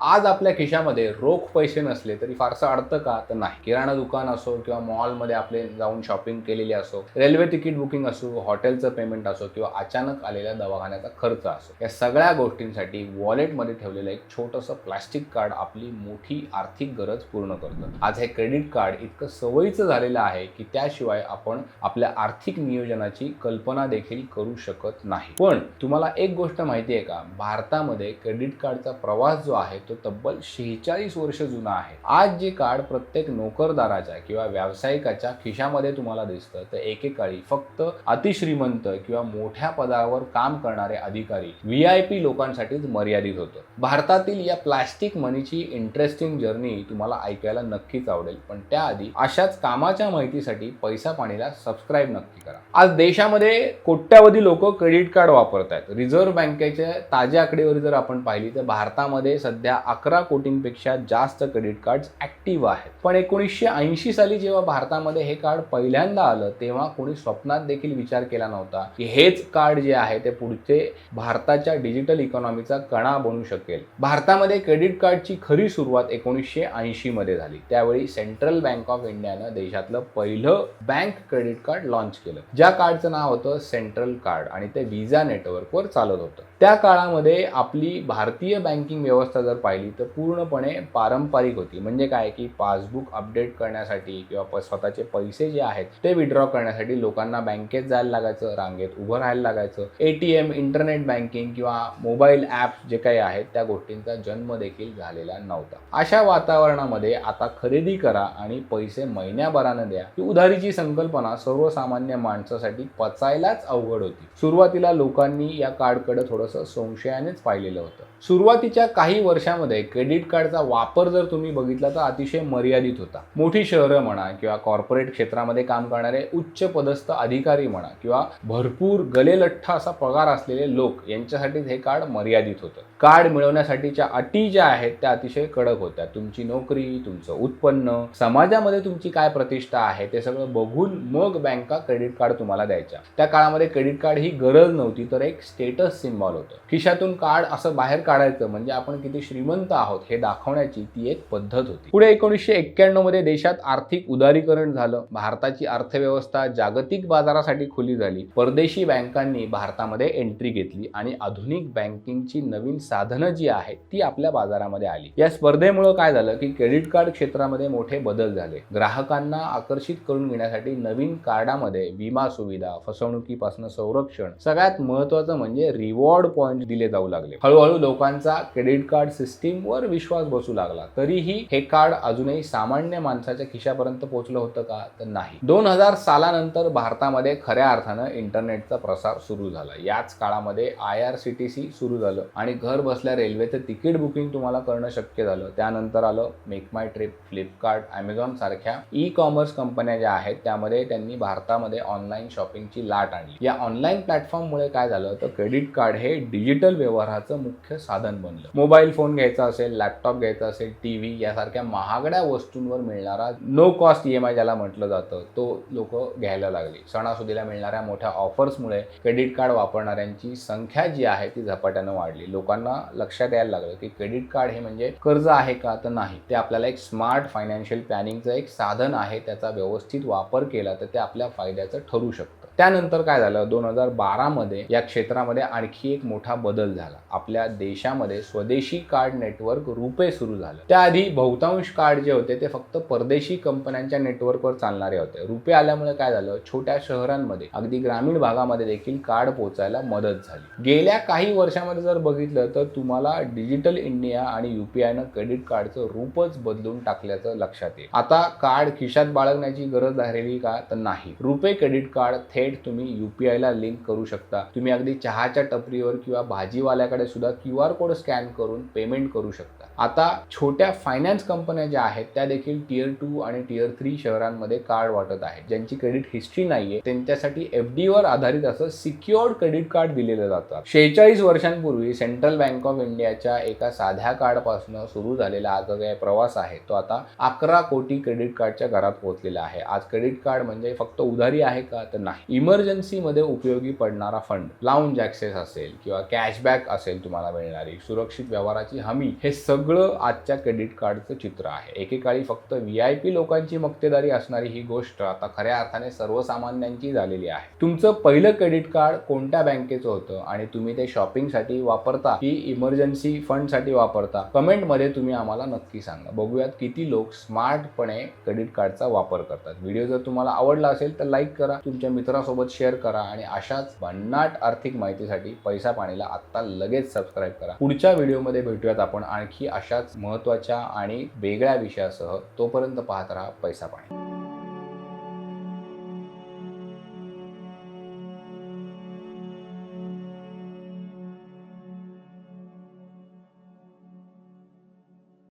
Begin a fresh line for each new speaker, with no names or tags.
आज आपल्या खिशामध्ये रोख पैसे नसले तरी फारसं अडतं का? तर नाही. किराणा दुकान असो किंवा मॉलमध्ये आपले जाऊन शॉपिंग केलेली असो, रेल्वे तिकीट बुकिंग असो, हॉटेलचं पेमेंट असो किंवा अचानक आलेल्या दवाखान्याचा खर्च असो, या सगळ्या गोष्टींसाठी वॉलेटमध्ये ठेवलेलं एक छोटंसं प्लास्टिक कार्ड आपली मोठी आर्थिक गरज पूर्ण करतं. आज हे क्रेडिट कार्ड इतकं सवयीचं झालेलं आहे की त्याशिवाय आपण आपल्या आर्थिक नियोजनाची कल्पना देखील करू शकत नाही. पण तुम्हाला एक गोष्ट माहिती आहे का? भारतामध्ये क्रेडिट कार्डचा प्रवास जो आहे तो तब्बल 46 वर्ष जुना आहे. आज जे कार्ड प्रत्येक नोकरदाराच्या किंवा व्यावसायिकाच्या खिशामध्ये तुम्हाला दिसतं, तर एकेकाळी फक्त अतिश्रीमंत किंवा मोठ्या पदावर काम करणारे अधिकारी VIP लोकांसाठीच मर्यादित होतं. भारतातील या प्लास्टिक मनीची इंटरेस्टिंग जर्नी तुम्हाला ऐकायला नक्कीच आवडेल. पण त्याआधी अशाच कामाच्या माहितीसाठी पैसा पाणीला सबस्क्राईब नक्की करा. आज देशामध्ये कोट्यावधी लोक क्रेडिट कार्ड वापरत आहेत. रिझर्व्ह बँकेच्या ताज्या आकडेवारी जर आपण पाहिली तर भारतामध्ये सध्या 11 कोटींपेक्षा जास्त क्रेडिट कार्ड्स ऍक्टिव्ह आहेत. पण 1980 साली जेव्हा भारतामध्ये हे कार्ड पहिल्यांदा आलं तेव्हा कोणी स्वप्नात देखील विचार केला नव्हता की हेच कार्ड जे आहे ते पुढचे भारताच्या डिजिटल इकॉनॉमीचा कणा बनू शकेल. भारतामध्ये क्रेडिट कार्डची खरी सुरुवात 1980 मध्ये झाली. त्यावेळी सेंट्रल बँक ऑफ इंडियानं देशातलं पहिलं बँक क्रेडिट कार्ड लॉन्च केलं, ज्या कार्डचं नाव होतं सेंट्रल कार्ड आणि ते व्हिसा नेटवर्कवर चालत होतं. त्या काळामध्ये आपली भारतीय बँकिंग व्यवस्था जर पाहिली तर पूर्णपणे पारंपरिक होती. म्हणजे काय की पासबुक अपडेट करण्यासाठी किंवा स्वतःचे पैसे जे आहेत ते विड्रॉ करण्यासाठी लोकांना बँकेत जायला लागायचं, रांगेत उभं राहायला लागायचं. ATM, इंटरनेट बँकिंग किंवा मोबाईल ॲप जे काही आहेत त्या गोष्टींचा जन्म देखील झालेला नव्हता. अशा वातावरणामध्ये आता खरेदी करा आणि पैसे महिन्याभरानं द्या ही उधारीची संकल्पना सर्वसामान्य माणसासाठी पचायलाच अवघड होती. सुरुवातीला लोकांनी या कार्डकडे थोडंसं संशयानेच पाहिलेलं होतं. सुरुवातीच्या काही वर्षामध्ये क्रेडिट कार्डचा वापर जर तुम्ही बघितला तर अतिशय मर्यादित होता. मोठी शहरं म्हणा किंवा कॉर्पोरेट क्षेत्रामध्ये काम करणारे उच्च पदस्थ अधिकारी म्हणा किंवा भरपूर गलेलठ्ठ असा पगार असलेले लोक यांच्यासाठीच हे कार्ड मर्यादित होतं. कार्ड मिळवण्यासाठीच्या अटी ज्या आहेत त्या अतिशय कडक होत्या. तुमची नोकरी, तुमचं उत्पन्न, समाजामध्ये तुमची काय प्रतिष्ठा आहे ते सगळं बघून मग बँका क्रेडिट कार्ड तुम्हाला द्यायच्या. त्या काळामध्ये क्रेडिट कार्ड ही गरज नव्हती तर एक स्टेटस सिम्बॉल होतं. खिशातून कार्ड असं बाहेर काढायचं म्हणजे आपण किती श्रीमंत आहोत हे दाखवण्याची ती एक पद्धत होती. पुढे 1991 मध्ये देशात आर्थिक उदारीकरण झालं. भारताची अर्थव्यवस्था जागतिक बाजारासाठी खुली झाली. परदेशी बँकांनी भारतामध्ये एंट्री घेतली आणि आधुनिक बँकिंगची नवीन साधनं जी आहेत ती आपल्या बाजारामध्ये आली. या स्पर्धेमुळे काय झालं की क्रेडिट कार्ड क्षेत्रामध्ये मोठे बदल झाले. ग्राहकांना आकर्षित करून घेण्यासाठी नवीन कार्डामध्ये विमा सुविधा, फसवणुकीपासून संरक्षण, सगळ्यात महत्त्वाचं म्हणजे रिवॉर्ड पॉइंट दिले जाऊ लागले. हळूहळू लोकांचा क्रेडिट कार्ड सिस्टीमवर विश्वास बसू लागला. तरीही हे कार्ड अजूनही सामान्य माणसाच्या खिशापर्यंत पोहोचलं होतं का? तर नाही. 2000 सालानंतर भारतामध्ये खऱ्या अर्थानं इंटरनेटचा प्रसार सुरू झाला. याच काळामध्ये IRCTC सुरू झालं आणि घर बसल्या रेल्वेचं तिकीट बुकिंग तुम्हाला करणं शक्य झालं. त्यानंतर आलं मेक माय ट्रिप. फ्लिपकार्ट, Amazon सारख्या ई-कॉमर्स कंपन्या ज्या आहेत त्यामध्ये त्यांनी भारतामध्ये ऑनलाईन शॉपिंगची लाट आणली. या ऑनलाईन प्लॅटफॉर्ममुळे काय झालं तर क्रेडिट कार्ड हे डिजिटल व्यवहाराचं मुख्य साधन बनलं. मोबाईल फोन घ्यायचा असेल, लॅपटॉप घ्यायचा असेल, TV यासारख्या महागड्या वस्तूंवर मिळणारा नो कॉस्ट EMI ज्याला म्हटलं जातं तो लोक घ्यायला लागले. सणासुदीला मिळणाऱ्या मोठ्या ऑफर्समुळे क्रेडिट कार्ड वापरणाऱ्यांची संख्या जी आहे ती झपाट्यानं वाढली. लोकांना लक्षात यायला लागलं की क्रेडिट कार्ड हे म्हणजे कर्ज आहे का? तर नाही. ते आपल्याला एक स्मार्ट फायनान्शियल प्लॅनिंगचं एक साधन आहे. त्याचा व्यवस्थित वापर केला तर ते आपल्या फायद्याचं ठरू शकतं. त्यानंतर काय झालं 2012 मध्ये या क्षेत्रामध्ये आणखी एक मोठा बदल झाला. आपल्या देशामध्ये स्वदेशी कार्ड नेटवर्क रुपे सुरू झालं. त्याआधी बहुतांश कार्ड जे होते ते फक्त परदेशी कंपन्यांच्या नेटवर्कवर चालणारे होते. रुपे आल्यामुळे काय झालं छोट्या शहरांमध्ये अगदी ग्रामीण भागामध्ये देखील कार्ड पोहोचायला मदत झाली. गेल्या काही वर्षांमध्ये जर बघितलं तर तुम्हाला डिजिटल इंडिया आणि UPIनं क्रेडिट कार्डचं रूपच बदलून टाकल्याचं लक्षात येईल. आता कार्ड खिशात बाळगण्याची गरज राहिलेली का? तर नाही. रुपे क्रेडिट कार्ड थेट तुम्ही UPIला लिंक करू शकता. तुम्ही अगदी चहाच्या टपरीवर किंवा भाजीवाल्याकडे सुद्धा QR कोड स्कॅन करून पेमेंट करू शकता. आता छोट्या फायनान्स कंपन्या ज्या आहेत त्या देखील Tier 2 आणि Tier 3 शहरांमध्ये कार्ड वाटत आहेत. ज्यांची क्रेडिट हिस्ट्री नाहीये त्यांच्यासाठी FD वर आधारित असं सिक्युअर्ड क्रेडिट कार्ड दिलेलं जातं. 46 वर्षांपूर्वी सेंट्रल बँक ऑफ इंडियाच्या एका साध्या कार्डपासून सुरू झालेला हा जो काही प्रवास आहे तो आता 11 कोटी क्रेडिट कार्डच्या घरात पोहोचलेला आहे. आज क्रेडिट कार्ड म्हणजे फक्त उधारी आहे का? तर नाही. इमर्जन्सीमध्ये उपयोगी पडणारा फंड, लाऊंज ॲक्सेस असेल किंवा कॅशबॅक असेल तुम्हाला मिळणारी, सुरक्षित व्यवहाराची हमी, हे सगळं आजच्या क्रेडिट कार्डचं चित्र आहे. एकेकाळी फक्त VIP लोकांची मक्तेदारी असणारी ही गोष्ट आता खऱ्या अर्थाने सर्वसामान्यांची झालेली आहे. तुमचं पहिलं क्रेडिट कार्ड कोणत्या बँकेचं होतं आणि तुम्ही ते शॉपिंगसाठी वापरता की इमर्जन्सी फंडसाठी वापरता? कमेंटमध्ये तुम्ही आम्हाला नक्की सांगा. बघूयात किती लोक स्मार्टपणे क्रेडिट कार्डचा वापर करतात. व्हिडिओ जर तुम्हाला आवडला असेल तर लाईक करा, तुमच्या मित्रांसोबत शेअर करा आणि अशाच भन्नाट आर्थिक माहितीसाठी पैसा पाणीला आत्ता लगेच सबस्क्राईब करा. पुढच्या व्हिडिओमध्ये भेटूयात आपण आणखी अशाच महत्त्वाच्या आणि वेगळ्या विषयासह. तोपर्यंत पाहत राहा पैसा पाणी.